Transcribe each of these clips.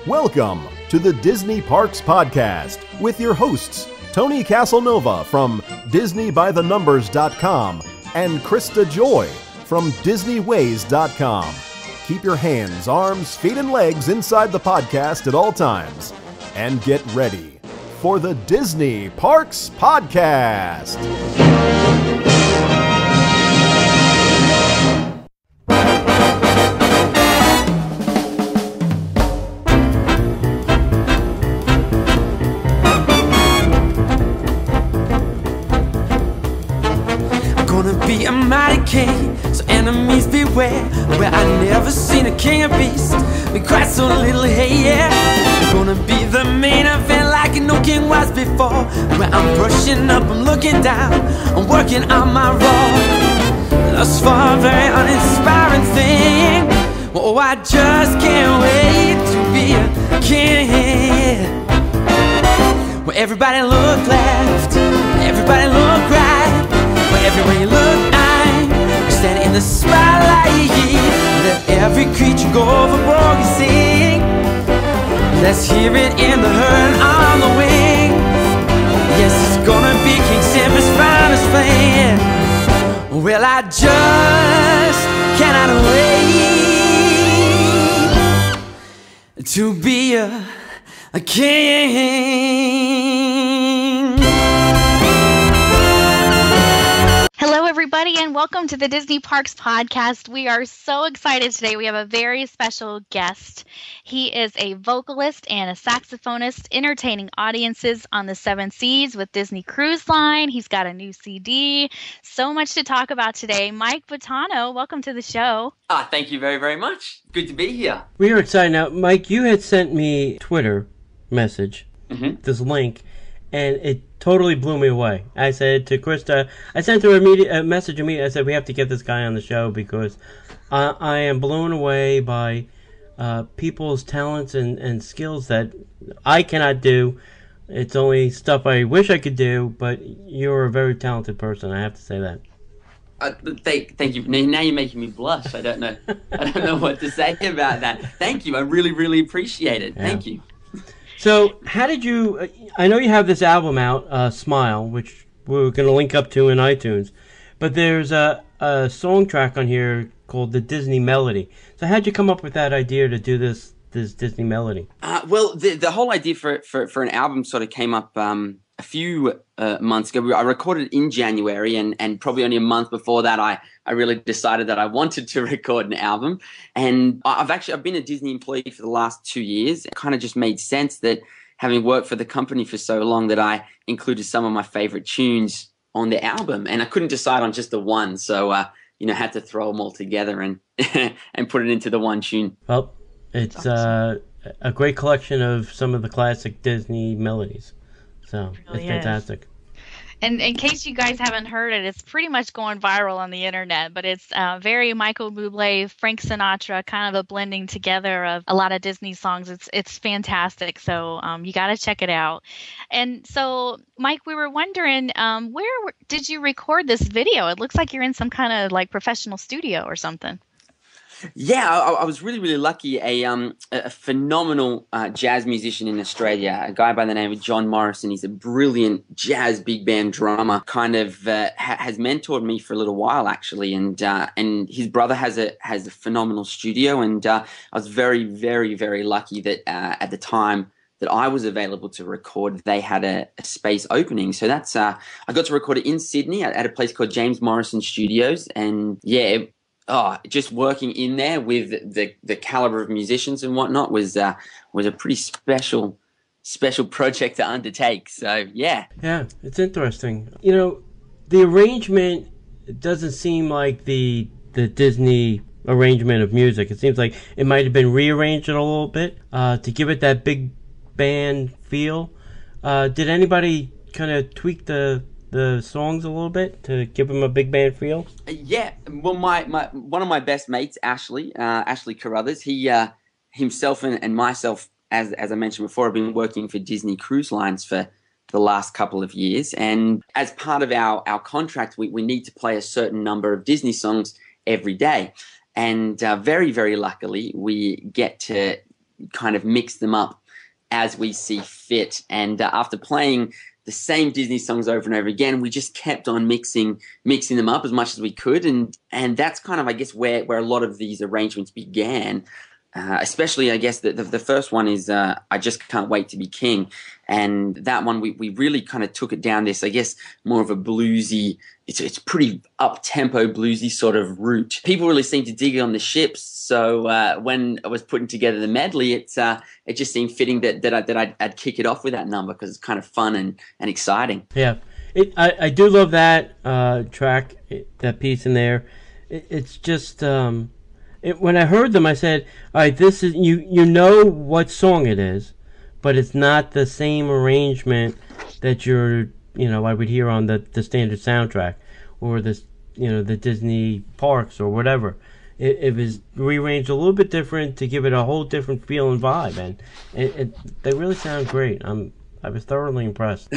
Welcome to the Disney Parks Podcast with your hosts, Tony Casanova from DisneyByTheNumbers.com and Krista Joy from DisneyWays.com. Keep your hands, arms, feet, and legs inside the podcast at all times. And get ready for the Disney Parks Podcast. Be a mighty king, so enemies beware. Where I never seen a king of beasts, we cry so little, hey yeah. I'm gonna be the main event like no king was before. Where I'm brushing up, I'm looking down, I'm working on my role. Thus far, a very uninspiring thing. Oh, I just can't wait to be a king. Where everybody look left, everybody look right. Everywhere you look, I'm standing in the spotlight. Let every creature go overboard, you sing. Let's hear it in the herd on the wing. Yes, it's gonna be King Simba's finest flame. Well, I just cannot wait to be a king. Hello, everybody, and welcome to the Disney Parks Podcast. We are so excited today. We have a very special guest. He is a vocalist and a saxophonist, entertaining audiences on the seven seas with Disney Cruise Line. He's got a new CD. So much to talk about today. Mike Votano, welcome to the show. Thank you very, very much. Good to be here. We are excited. Now, Mike, you had sent me Twitter message, this link, and it totally blew me away. I said to Krista, I sent her a message immediately. I said, we have to get this guy on the show because I am blown away by people's talents and skills that I cannot do. It's only stuff I wish I could do, but you're a very talented person. I have to say that. Thank you. Now you're making me blush. I don't know what to say about that. Thank you. I really, really appreciate it. Yeah. Thank you. So, how did you? I know you have this album out, Smile, which we're going to link up to in iTunes, but there's a song track on here called the Disney Melody. So, how'd you come up with that idea to do this Disney Melody? Well, the whole idea for an album sort of came up a few months ago. I recorded it in January, and probably only a month before that, I really decided that I wanted to record an album. And I've been a Disney employee for the last 2 years. It kind of just made sense that having worked for the company for so long that I included some of my favorite tunes on the album, and I couldn't decide on just the one, so had to throw them all together and and put it into the one tune. Well, it's a great collection of some of the classic Disney melodies. So it really it's fantastic. And in case you guys haven't heard it, it's pretty much going viral on the internet, but it's very Michael Bublé, Frank Sinatra, kind of a blending together of a lot of Disney songs. It's fantastic. So you got to check it out. And so, Mike, we were wondering, where did you record this video? It looks like you're in some kind of like professional studio or something. Yeah, I was really, really lucky. A phenomenal jazz musician in Australia, a guy by the name of John Morrison. He's a brilliant jazz big band drummer. Kind of has mentored me for a little while, actually. And his brother has a phenomenal studio. And I was very, very, very lucky that at the time that I was available to record, they had a space opening. So that's I got to record it in Sydney at a place called James Morrison Studios. And yeah. Just working in there with the caliber of musicians and whatnot was a pretty special project to undertake. So yeah, it's interesting. The arrangement doesn't seem like the Disney arrangement of music. It seems like it might have been rearranged a little bit to give it that big band feel. Did anybody kind of tweak the songs a little bit to give them a big band feel? Yeah, well, my one of my best mates, Ashley Carruthers, he himself and myself, as I mentioned before, have been working for Disney Cruise Lines for the last couple of years, and as part of our contract, we need to play a certain number of Disney songs every day, and very, very luckily, we get to kind of mix them up as we see fit. And after playing the same Disney songs over and over again, we just kept on mixing them up as much as we could. And that's kind of, I guess, where a lot of these arrangements began. Especially, I guess, the first one is I Just Can't Wait to Be King. And that one, we really kind of took it down this, I guess, more of a bluesy, it's pretty up-tempo bluesy sort of route. People really seemed to dig it on the ships. So when I was putting together the medley, it just seemed fitting that I'd kick it off with that number because it's kind of fun and exciting. Yeah, I do love that track, that piece in there. It's just... when I heard them, I said, all right, this is, you know what song it is, but it's not the same arrangement that I would hear on the standard soundtrack or the Disney parks or whatever. It was rearranged a little bit different to give it a whole different feel and vibe, and they really sound great. I was thoroughly impressed.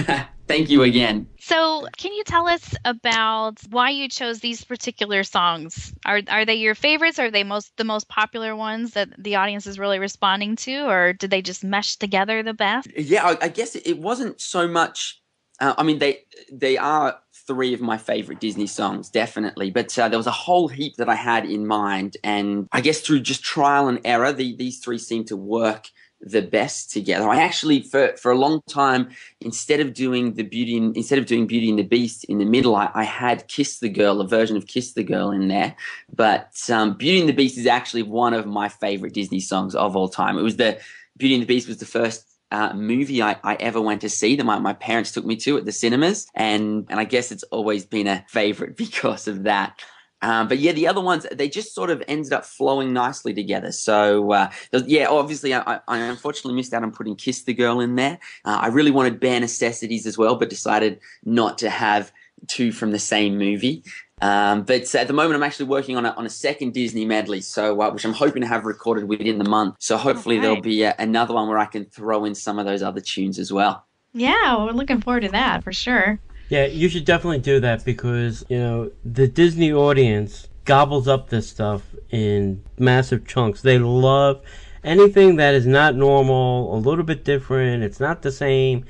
Thank you again. So can you tell us about why you chose these particular songs? Are they your favorites? Are they the most popular ones that the audience is really responding to, or did they just mesh together the best? Yeah, I guess it wasn't so much. They are three of my favorite Disney songs, definitely. But there was a whole heap that I had in mind, and I guess through just trial and error, these three seemed to work the best together. I actually, for a long time, instead of doing Beauty and the Beast in the middle, I had Kiss the Girl, a version of Kiss the Girl in there. But Beauty and the Beast is actually one of my favorite Disney songs of all time. Beauty and the Beast was the first movie I ever went to see that my parents took me to at the cinemas, and I guess it's always been a favorite because of that. But yeah, the other ones, they just sort of ended up flowing nicely together. So obviously I unfortunately missed out on putting Kiss the Girl in there. I really wanted Bare Necessities as well, but decided not to have two from the same movie. But at the moment, I'm actually working on a second Disney medley, so which I'm hoping to have recorded within the month. So hopefully there'll be another one where I can throw in some of those other tunes as well. Yeah, we're looking forward to that for sure. Yeah, you should definitely do that because, the Disney audience gobbles up this stuff in massive chunks. They love anything that is not normal, a little bit different, it's not the same.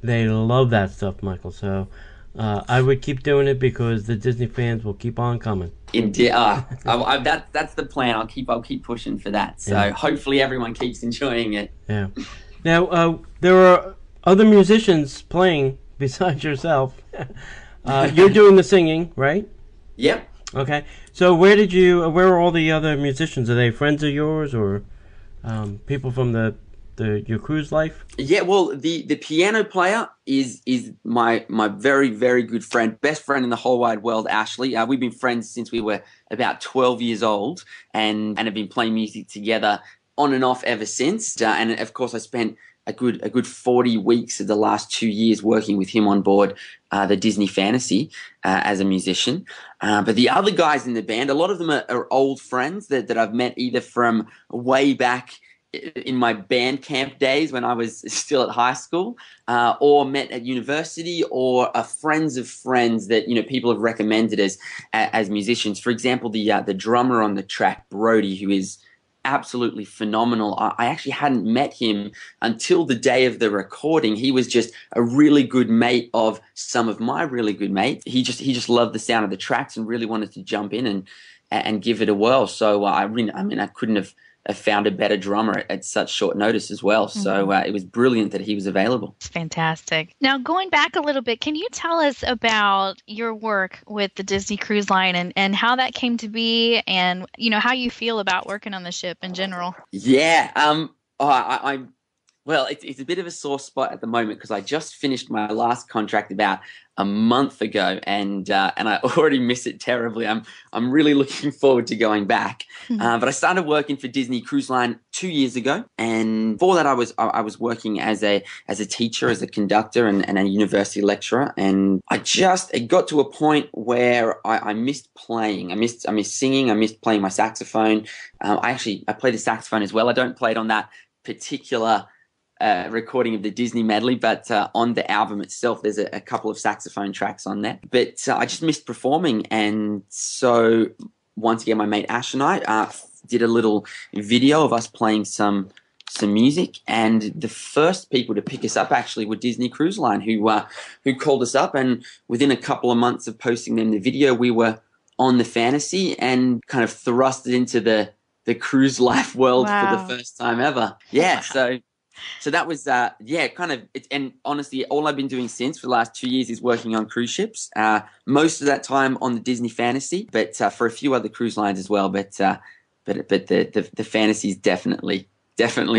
They love that stuff, Michael. So I would keep doing it because the Disney fans will keep on coming. Indeed. That's the plan. I'll keep pushing for that. So hopefully everyone keeps enjoying it. Yeah. Now, there are other musicians playing besides yourself. You're doing the singing, right? Yep. Okay. So where are all the other musicians? Are they friends of yours or people from your cruise life? Yeah, well, the piano player is my very, very good friend, best friend in the whole wide world, Ashley. We've been friends since we were about 12 years old and have been playing music together on and off ever since. And of course, I spent a good 40 weeks of the last 2 years working with him on board the Disney Fantasy as a musician. But the other guys in the band, a lot of them are old friends that I've met either from way back in my band camp days when I was still at high school, or met at university, or are friends of friends that people have recommended as musicians. For example, the drummer on the track, Brody, who is absolutely phenomenal. I actually hadn't met him until the day of the recording. He was just a really good mate of some of my really good mates. He just loved the sound of the tracks and really wanted to jump in and give it a whirl. So I couldn't have found a better drummer at such short notice as well. So it was brilliant that he was available. It's fantastic. Now, going back a little bit, can you tell us about your work with the Disney Cruise Line and how that came to be and, how you feel about working on the ship in general? Yeah. Well, it's a bit of a sore spot at the moment because I just finished my last contract about a month ago, and I already miss it terribly. I'm really looking forward to going back. But I started working for Disney Cruise Line 2 years ago, and for that I was working as a teacher, as a conductor, and a university lecturer. And it got to a point where I missed playing. I missed singing. I missed playing my saxophone. I play the saxophone as well. I don't play it on that particular recording of the Disney medley, but on the album itself there's a couple of saxophone tracks on there. But I just missed performing, and so once again my mate Ash and I did a little video of us playing some some music. And the first people to pick us up actually were Disney Cruise Line, who called us up, and within a couple of months of posting them the video, we were on the Fantasy and kind of thrusted into the cruise life world for the first time ever. Yeah, so that was, kind of, and honestly, all I've been doing since for the last 2 years is working on cruise ships. Most of that time on the Disney Fantasy, but for a few other cruise lines as well. But the Fantasy is definitely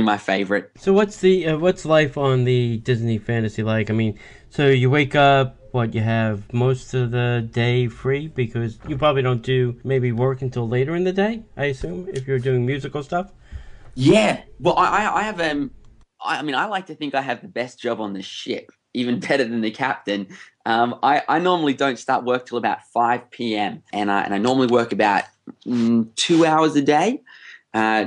my favorite. So what's life on the Disney Fantasy like? I mean, so you wake up, you have most of the day free because you probably don't do maybe work until later in the day, I assume, if you're doing musical stuff? Yeah. Well, I have, I like to think I have the best job on the ship, even better than the captain. I normally don't start work till about 5 p.m. and I normally work about 2 hours a day.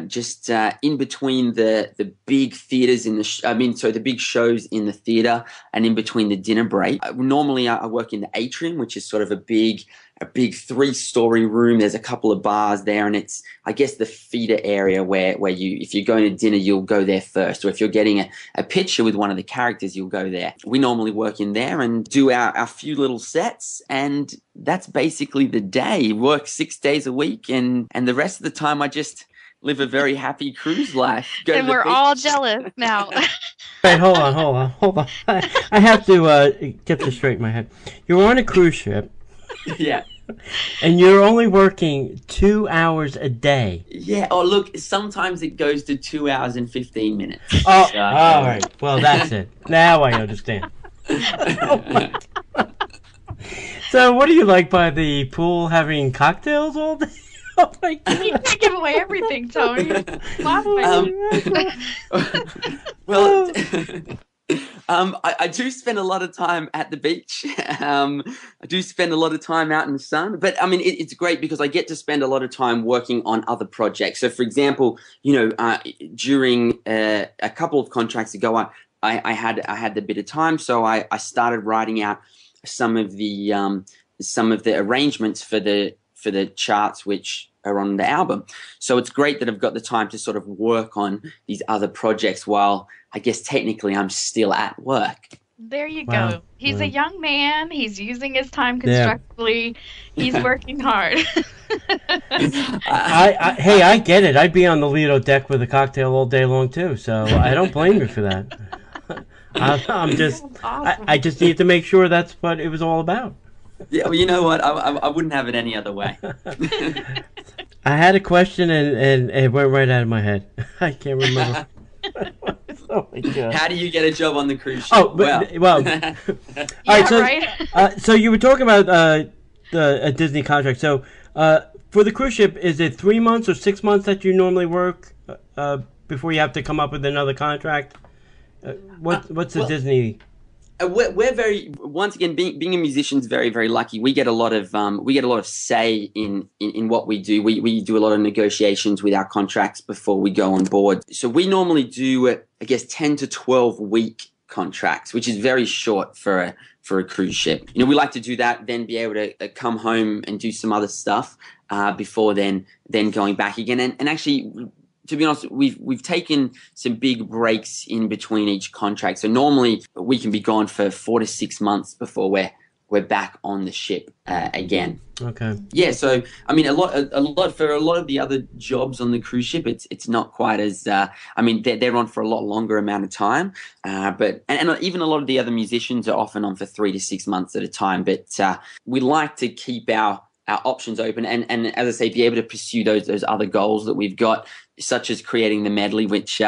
Just in between the big theaters the big shows in the theater and in between the dinner break. Normally I work in the atrium, which is sort of a big 3-story room. There's a couple of bars there, and it's, I guess, the feeder area where you, if you're going to dinner, you'll go there first, or if you're getting a picture with one of the characters, you'll go there. We normally work in there and do our few little sets, and that's basically the day. Work 6 days a week, and the rest of the time I just live a very happy cruise life. And we're all jealous now. Wait, hold on. I have to get this straight in my head. You're on a cruise ship. Yeah. And you're only working 2 hours a day. Yeah. Oh, look, sometimes it goes to 2 hours and 15 minutes. Oh, all right. Well, that's it. Now I understand. So what do you like by the pool, having cocktails all day? Oh my God. You can't give away everything, Tony. Well, I do spend a lot of time at the beach. I do spend a lot of time out in the sun. But, I mean, it's great because I get to spend a lot of time working on other projects. So, for example, during a couple of contracts ago, I had the bit of time, so I started writing out some of the arrangements for the charts which are on the album. So it's great that I've got the time to sort of work on these other projects while I guess technically I'm still at work. There you go. He's a young man. He's using his time constructively. Yeah. He's working hard. I get it. I'd be on the Lido deck with a cocktail all day long too, so I don't blame you for that. I'm just, awesome. I just need to make sure that's what it was all about. Yeah, well, you know what? I wouldn't have it any other way. I had a question and it went right out of my head. I can't remember. Oh my God. How do you get a job on the cruise ship? Oh, well. All right, right. So you were talking about a Disney contract. So for the cruise ship, is it 3 months or 6 months that you normally work before you have to come up with another contract? What's the Disney? We're very, once again, being a musician is very, very lucky. We get a lot of say in what we do. We do a lot of negotiations with our contracts before we go on board. So we normally do, I guess, 10 to 12 week contracts, which is very short for a cruise ship. We like to do that, then be able to come home and do some other stuff before then going back again. And actually, to be honest, we've taken some big breaks in between each contract. So normally we can be gone for 4 to 6 months before we're back on the ship again. Okay. Yeah. So I mean, a lot for a lot of the other jobs on the cruise ship, it's not quite as. They're on for a lot longer amount of time. But even a lot of the other musicians are often on for 3 to 6 months at a time. But we like to keep our options open and as I say, be able to pursue those other goals that we've got, such as creating the medley, which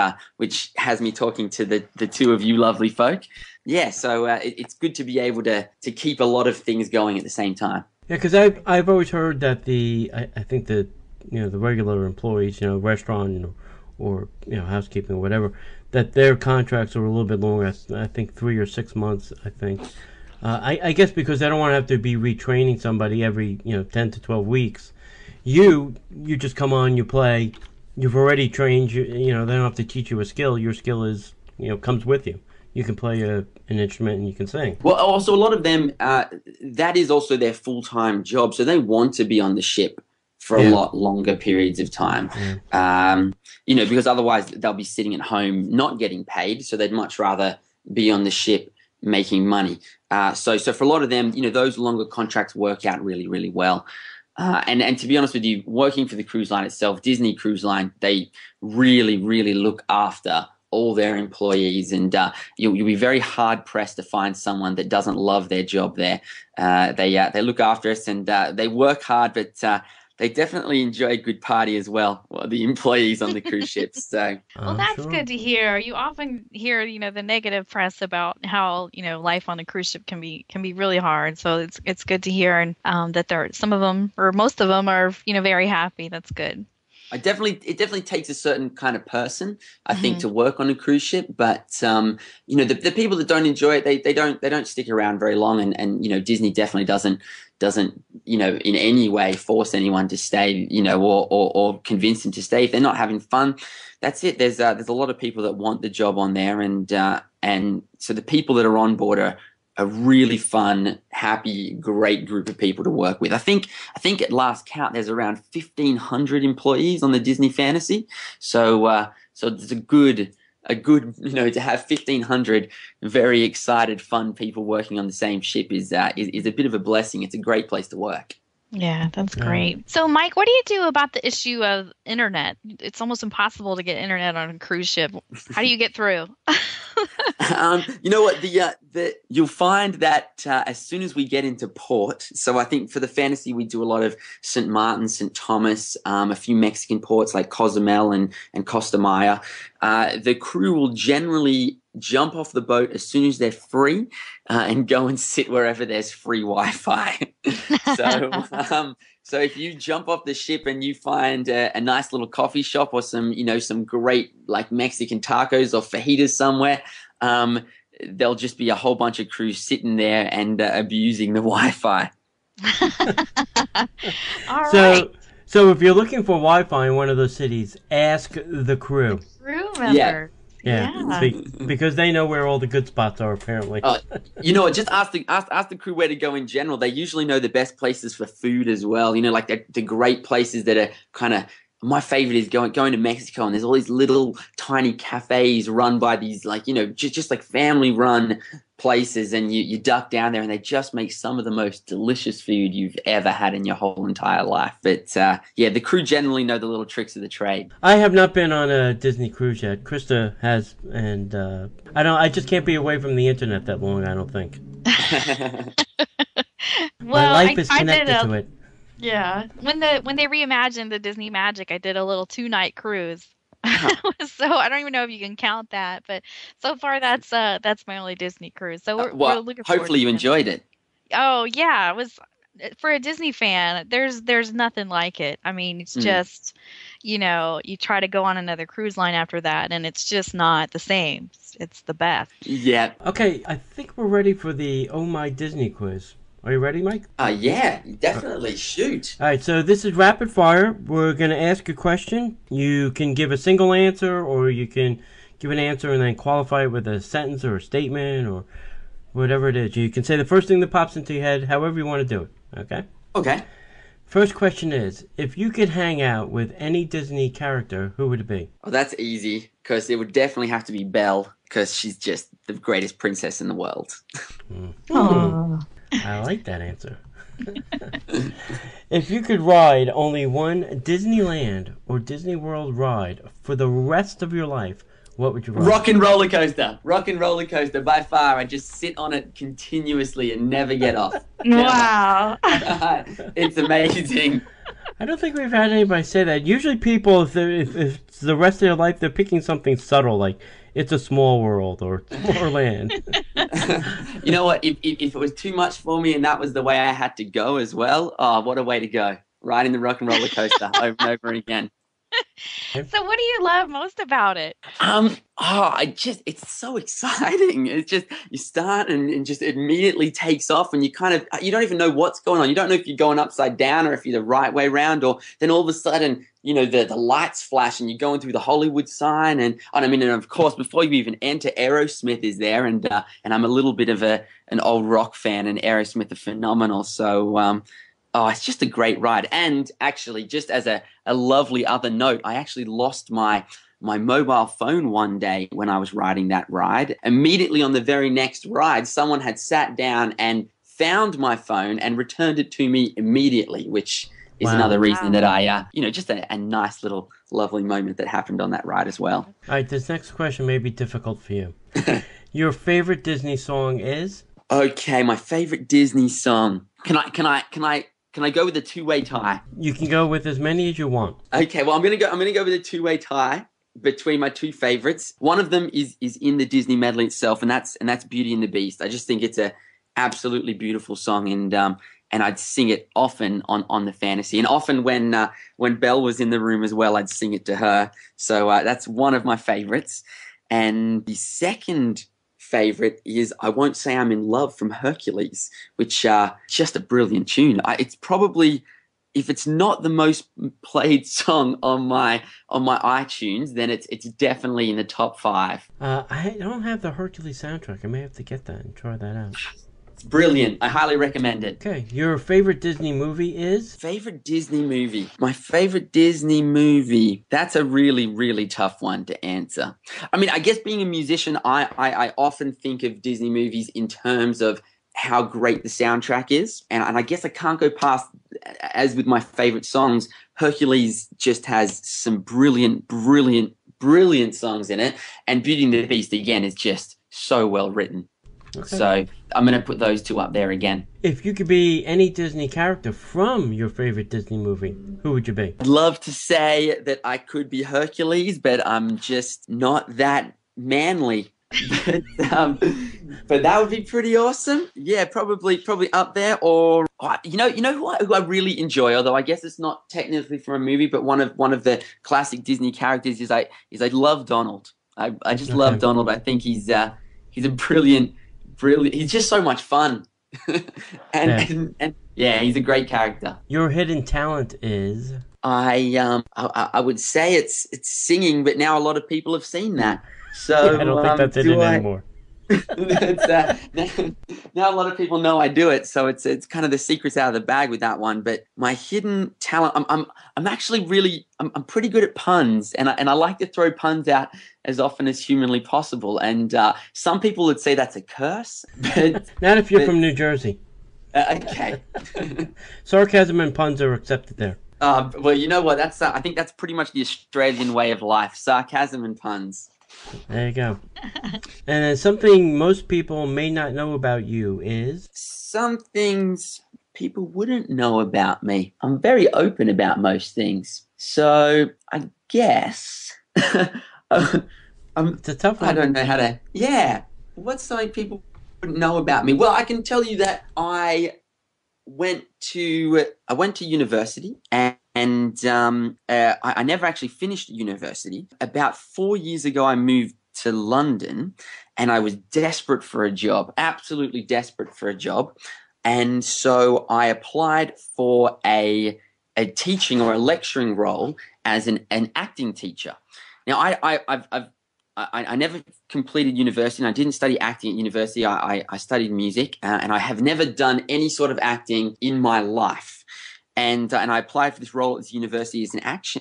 has me talking to the two of you lovely folk. Yeah, so it's good to be able to keep a lot of things going at the same time. Yeah, because I've always heard that I think that the regular employees, restaurant or housekeeping or whatever, that their contracts are a little bit longer. I think 3 or 6 months. I think. I guess because they don't want to have to be retraining somebody every 10 to 12 weeks. You just come on, you play. You've already trained. They don't have to teach you a skill. Your skill is comes with you. You can play an instrument and you can sing. Well, also a lot of them that is also their full-time job, so they want to be on the ship for a lot longer periods of time. Because otherwise they'll be sitting at home not getting paid, so they'd much rather be on the ship making money. So for a lot of them, those longer contracts work out really, really well. And to be honest with you, working for the cruise line itself, Disney Cruise Line, they really, really look after all their employees, and you'll be very hard pressed to find someone that doesn't love their job there. They look after us, and they work hard, but they definitely enjoy a good party as well, the employees on the cruise ships. So, well, that's good to hear. You often hear, the negative press about how, life on the cruise ship can be really hard. So it's good to hear, and that some of them, or most of them, are very happy. That's good. It definitely takes a certain kind of person, I think, to work on a cruise ship. But the people that don't enjoy it, they don't stick around very long. And Disney definitely doesn't in any way force anyone to stay, or convince them to stay if they're not having fun. That's it. There's a lot of people that want the job on there, and so the people that are on board are a really fun, happy, great group of people to work with. I think at last count there's around 1,500 employees on the Disney Fantasy. So it's a good to have 1,500 very excited, fun people working on the same ship is a bit of a blessing. It's a great place to work. Yeah, that's great. So, Mike, what do you do about the issue of internet? It's almost impossible to get internet on a cruise ship. How do you get through? You know what? You'll find that as soon as we get into port, so I think for the Fantasy we do a lot of St. Martin, St. Thomas, a few Mexican ports like Cozumel and Costa Maya. The crew will generally jump off the boat as soon as they're free and go and sit wherever there's free Wi-Fi. So if you jump off the ship and you find a nice little coffee shop or some great like Mexican tacos or fajitas somewhere, there'll just be a whole bunch of crews sitting there and abusing the Wi-Fi. All right. So if you're looking for Wi-Fi in one of those cities, ask the crew. Crew member. Yeah. Because they know where all the good spots are, apparently. Just ask the crew where to go in general. They usually know the best places for food as well. Like the great places that are kind of. My favorite is going to Mexico, and there's all these little tiny cafes run by these just like family run places, and you duck down there and they just make some of the most delicious food you've ever had in your whole entire life. But the crew generally know the little tricks of the trade. I have not been on a Disney cruise yet. Krista has, and I just can't be away from the internet that long, I don't think. My life is connected to it. Yeah, when they reimagined the Disney Magic, I did a little 2-night cruise. So I don't even know if you can count that, but so far that's my only Disney cruise. So we're looking forward. Hopefully you enjoyed it. Oh yeah, it was for a Disney fan. There's nothing like it. I mean, it's just you try to go on another cruise line after that, and it's just not the same. It's the best. Yeah. Okay, I think we're ready for the Oh My Disney quiz. Are you ready, Mike? Yeah, definitely. Shoot. All right, so this is rapid fire. We're going to ask a question. You can give a single answer, or you can give an answer and then qualify it with a sentence or a statement or whatever it is. You can say the first thing that pops into your head, however you want to do it. Okay? Okay. First question is, if you could hang out with any Disney character, who would it be? Oh, that's easy, because it would definitely have to be Belle, because she's just the greatest princess in the world. Aww. I like that answer. If you could ride only one Disneyland or Disney World ride for the rest of your life, what would you ride? Rock and roller coaster. Rock and roller coaster by far. I just sit on it continuously and never get off. Wow. It's amazing. I don't think we've had anybody say that. Usually people, if it's the rest of their life, they're picking something subtle like It's a Small World or Tomorrowland. You know what? If it was too much for me and that was the way I had to go as well, oh, what a way to go. Riding the rock and roller coaster over and over again. So what do you love most about it? It's so exciting. It's just, you start and just immediately takes off, and you don't even know what's going on. You don't know if you're going upside down or if you're the right way around, or then all of a sudden, the lights flash and you're going through the Hollywood sign. And of course, before you even enter, Aerosmith is there. And I'm a little bit of an old rock fan, and Aerosmith are phenomenal. So, Oh, it's just a great ride. And actually, just as a lovely other note, I actually lost my mobile phone one day when I was riding that ride. Immediately on the very next ride, someone had sat down and found my phone and returned it to me immediately, which is another reason that I, just a nice little lovely moment that happened on that ride as well. All right, this next question may be difficult for you. Your favorite Disney song is? Okay, my favorite Disney song. Can I go with a two-way tie? You can go with as many as you want. Okay, well I'm gonna go with a two-way tie between my two favorites. One of them is in the Disney medley itself, and that's Beauty and the Beast. I just think it's a absolutely beautiful song, and I'd sing it often on the fantasy, and often when Belle was in the room as well, I'd sing it to her. So that's one of my favorites. And the second favorite is I Won't Say I'm in Love from Hercules, which just a brilliant tune. It's probably, if it's not the most played song on my iTunes, then it's definitely in the top 5. I don't have the Hercules soundtrack. I may have to get that and try that out. It's brilliant. I highly recommend it. Okay, your favorite Disney movie is? Favorite Disney movie. My favorite Disney movie. That's a really, really tough one to answer. I mean, I guess being a musician, I often think of Disney movies in terms of how great the soundtrack is. And I guess I can't go past, as with my favorite songs, Hercules just has some brilliant, brilliant, brilliant songs in it. And Beauty and the Beast, again, is just so well written. Okay. So I'm going to put those two up there again. If you could be any Disney character from your favorite Disney movie, who would you be? I'd love to say that I could be Hercules, but I'm just not that manly. But that would be pretty awesome. Yeah, probably up there. Or you know who I really enjoy, although I guess it's not technically from a movie, but one of the classic Disney characters is I love Donald. I just love Donald. I think he's a brilliant. He's just so much fun. and he's a great character. Your hidden talent is? I would say it's singing, but now a lot of people have seen that. So I don't think that's hidden anymore. Now a lot of people know I do it, so it's kind of the secret's out of the bag with that one. But my hidden talent, I'm actually really I'm pretty good at puns, and I like to throw puns out as often as humanly possible. And some people would say that's a curse, but not if you're from New Jersey. Okay. Sarcasm and puns are accepted there. Well, you know what? That's I think that's pretty much the Australian way of life: sarcasm and puns. There you go. And then something most people may not know about you is? Some things people wouldn't know about me. I'm very open about most things. So I guess it's a tough one. I don't know how to. Yeah. What's something people wouldn't know about me? Well, I can tell you that I went to university and I never actually finished university. About 4 years ago, I moved to London, and I was desperate for a job, absolutely desperate for a job. And so I applied for a teaching or a lecturing role as an acting teacher. Now, I never completed university, and I didn't study acting at university. I studied music, and I have never done any sort of acting in my life. And I applied for this role at university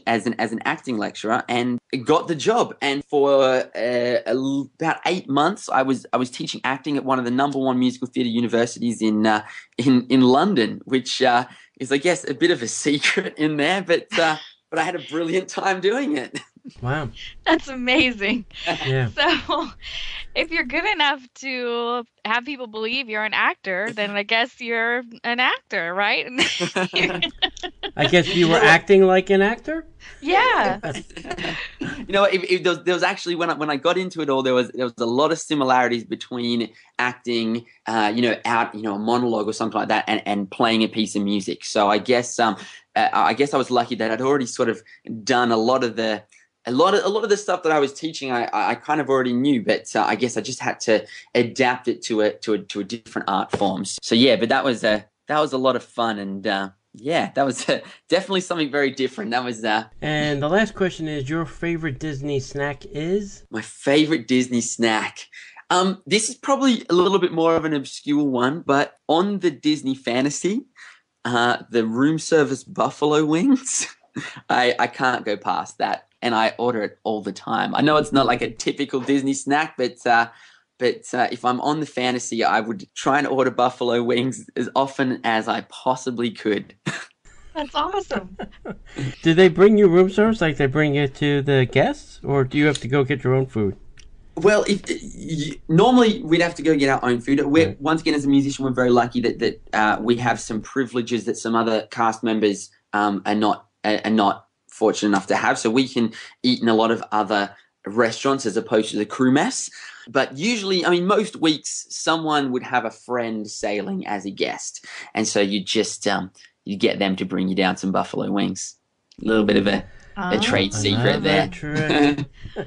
as an acting lecturer, and got the job. And for about 8 months, I was teaching acting at one of the #1 musical theatre universities in London, which is, I guess, a bit of a secret in there, but I had a brilliant time doing it. Wow. That's amazing. Yeah. So if you're good enough to have people believe you're an actor, then I guess you're an actor, right? I guess you were acting like an actor? Yeah. You know, there was actually, when I got into it all, there was a lot of similarities between acting, out, a monologue or something like that, and playing a piece of music. So I guess I was lucky that I'd already sort of done a lot of the stuff that I was teaching. I kind of already knew, but I guess I just had to adapt it to a different art forms. So yeah, but that was a lot of fun, and that was definitely something very different. That was And the last question is, your favorite Disney snack is? My favorite Disney snack. This is probably a little bit more of an obscure one, but on the Disney Fantasy, the room service buffalo wings. I can't go past that, and I order it all the time. I know it's not like a typical Disney snack, but if I'm on the fantasy, I would try and order buffalo wings as often as I possibly could. That's awesome. Do they bring you room service like they bring it to the guests, or do you have to go get your own food? Well, normally we'd have to go get our own food. Once again, as a musician, we're very lucky that we have some privileges that some other cast members are not fortunate enough to have. So we can eat in a lot of other restaurants as opposed to the crew mess. But usually, I mean, most weeks, someone would have a friend sailing as a guest, and so you just you get them to bring you down some buffalo wings. A little bit of a trade secret there.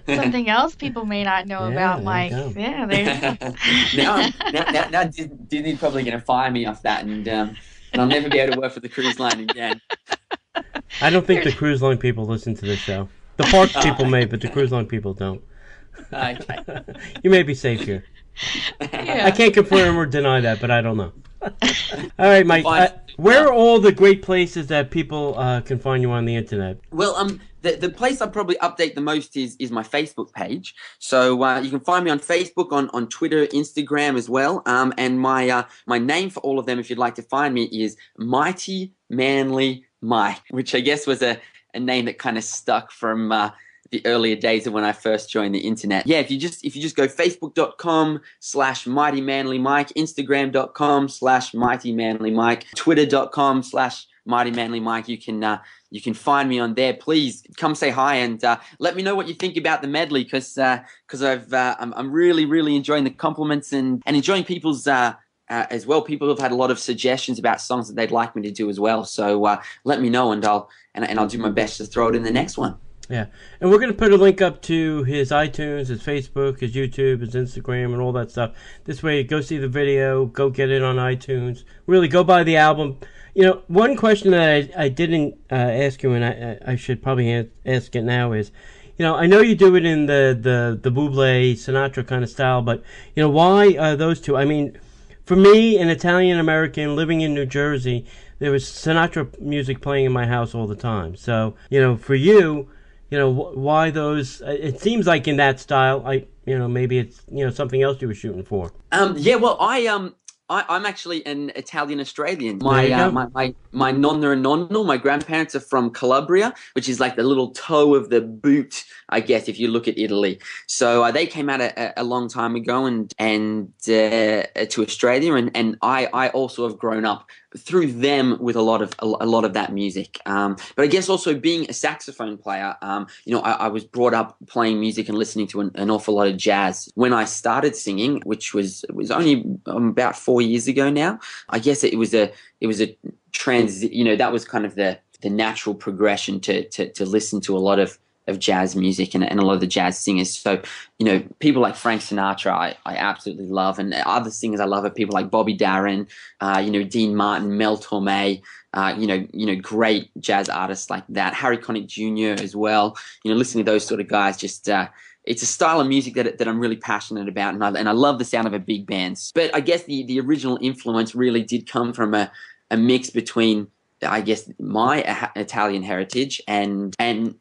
Something else people may not know about Mike. Yeah, now Disney's probably going to fire me off that, and I'll never be able to work for the cruise line again. I don't think the cruise line people listen to this show. The park people may, but the cruise line people don't. Okay. You may be safe here. Yeah. I can't confirm or deny that, but I don't know. All right, Mike. Where are all the great places that people can find you on the internet? Well, the place I probably update the most is my Facebook page. So you can find me on Facebook, on Twitter, Instagram as well. And my name for all of them, if you'd like to find me, is Mighty Manly Mike, which I guess was a name that kind of stuck from the earlier days of when I first joined the internet. Yeah, if you just go facebook.com/mightymanlymike, instagram.com/mightymanlymike, twitter.com/mightymanlymike, you can find me on there. Please come say hi and let me know what you think about the medley, because I'm really enjoying the compliments and enjoying people's as well. People have had a lot of suggestions about songs that they'd like me to do as well. So let me know, and I'll do my best to throw it in the next one. Yeah, and we're going to put a link up to his iTunes, his Facebook, his YouTube, his Instagram, and all that stuff. This way, go see the video, go get it on iTunes. Really, go buy the album. You know, one question that I didn't ask you, and I should probably ask it now is, you know, I know you do it in the Bublé, Sinatra kind of style, but, you know, why those two? I mean, for me, an Italian-American living in New Jersey, there was Sinatra music playing in my house all the time. So, you know, for you, you know, why those? It seems like in that style. Maybe it's, you know, something else you were shooting for. Yeah. Well, I'm actually an Italian Australian. My nonna and nonno, my grandparents are from Calabria, which is like the little toe of the boot, I guess, if you look at Italy. So they came out a long time ago and to Australia, and I also have grown up through them with a lot of that music. But I guess also being a saxophone player, you know, I was brought up playing music and listening to an awful lot of jazz. When I started singing, which was only about 4 years ago now, I guess it was a you know, that was kind of the natural progression to listen to a lot of jazz music and a lot of the jazz singers. So, you know, people like Frank Sinatra, I absolutely love, and other singers I love are people like Bobby Darin, you know, Dean Martin, Mel Torme, you know, great jazz artists like that. Harry Connick Jr. as well. You know, listening to those sort of guys, just it's a style of music that I'm really passionate about, and I love the sound of a big band. But I guess the original influence really did come from a mix between, I guess, my Italian heritage and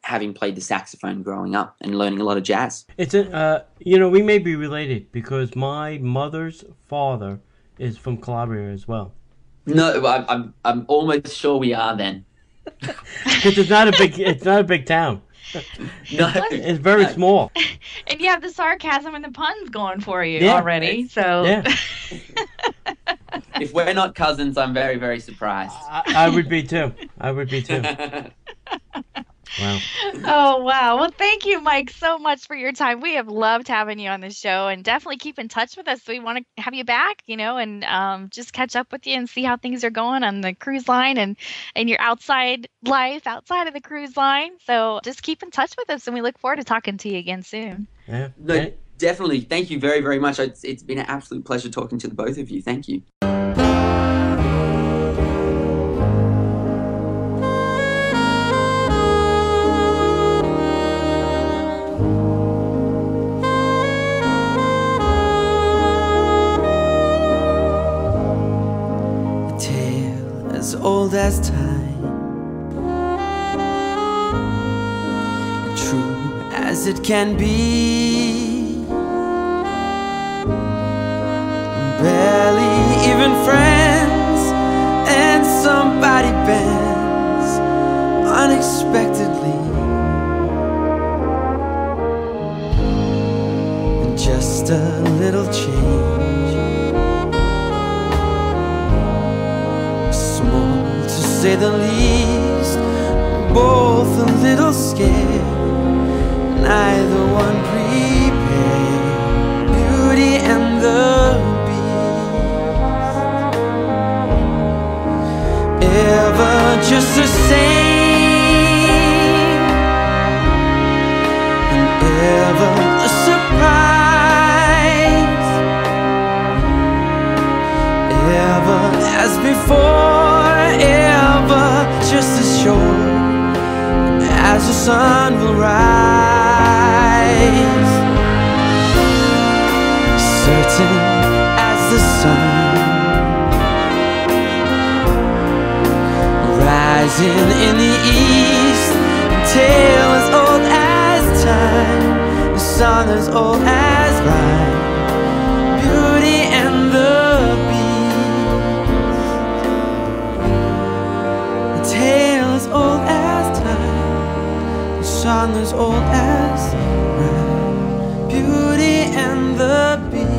having played the saxophone growing up and learning a lot of jazz. It's you know, we may be related because my mother's father is from Calabria as well. No, I'm almost sure we are then. Because it's not a big town. No, it's very small. And you have the sarcasm and the puns going for you Yeah. already. So Yeah. If we're not cousins, I'm very, very surprised. I would be too. Wow. Oh, wow. Well, thank you, Mike, so much for your time. We have loved having you on the show, and definitely keep in touch with us. We want to have you back, you know, and just catch up with you and see how things are going on the cruise line and your outside life outside of the cruise line. So just keep in touch with us, and we look forward to talking to you again soon. Yeah. No, definitely. Thank you very, very much. It's been an absolute pleasure talking to the both of you. Thank you. As old old as time, true as it can be. Barely even friends, and somebody bends unexpectedly. And just a little change, small to say the least, both a little scared, neither one prepared. Beauty and the ever just the same, and ever a surprise, ever as before, ever just as sure as the sun will rise, certain as the sun rising in the east, tale as old as time, the song as old as rhyme, beauty and the beast, the tale as old as time, the song as old as rhyme, beauty and the beast.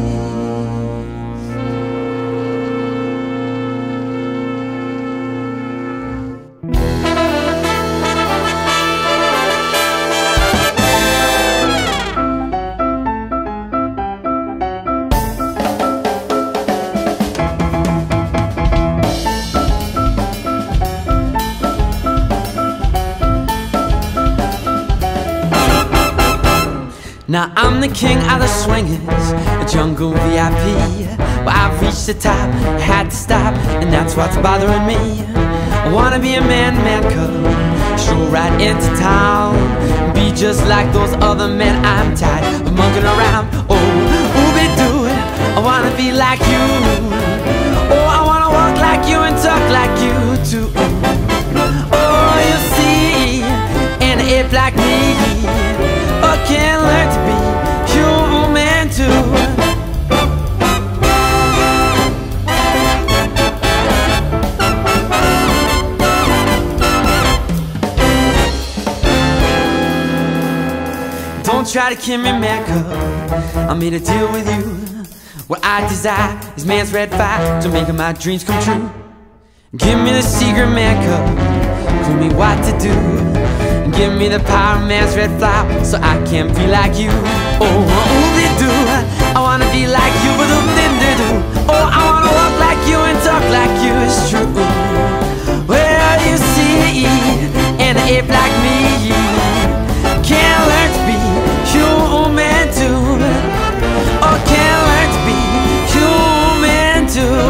Now I'm the king of the swingers, a jungle VIP. Well, I've reached the top, had to stop, and that's what's bothering me. I wanna be a man cub, stroll right into town, be just like those other men. I'm tired of mucking around. Oh, ooby-doo, I wanna be like you. Oh, I wanna walk like you and talk like you too. Oh, you see, an ape like me, oh, can learn to be human too. Don't try to kill me, man cub, I made a deal with you. What I desire is man's red fire to make my dreams come true. Give me the secret, man cub, tell me what to do. Give me the power of man's red flower so I can be like you. Oh, ooby-doo, I wanna be like you, but ooby-doo. Oh, I wanna walk like you and talk like you, it's true. Well, you see, an ape like me can learn to be human too. Oh, can learn to be human too.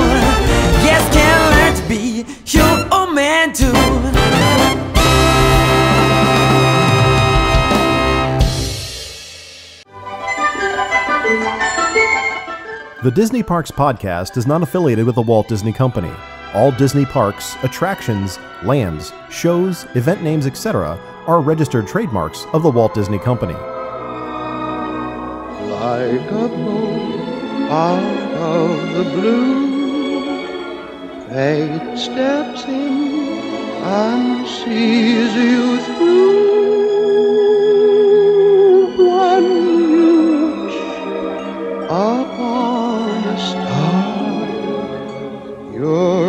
Yes, can learn to be human too. The Disney Parks podcast is not affiliated with the Walt Disney Company. All Disney parks, attractions, lands, shows, event names, etc. are registered trademarks of the Walt Disney Company. Like a bolt out of the blue, fate steps in and sees you through. One wish upon a star, you're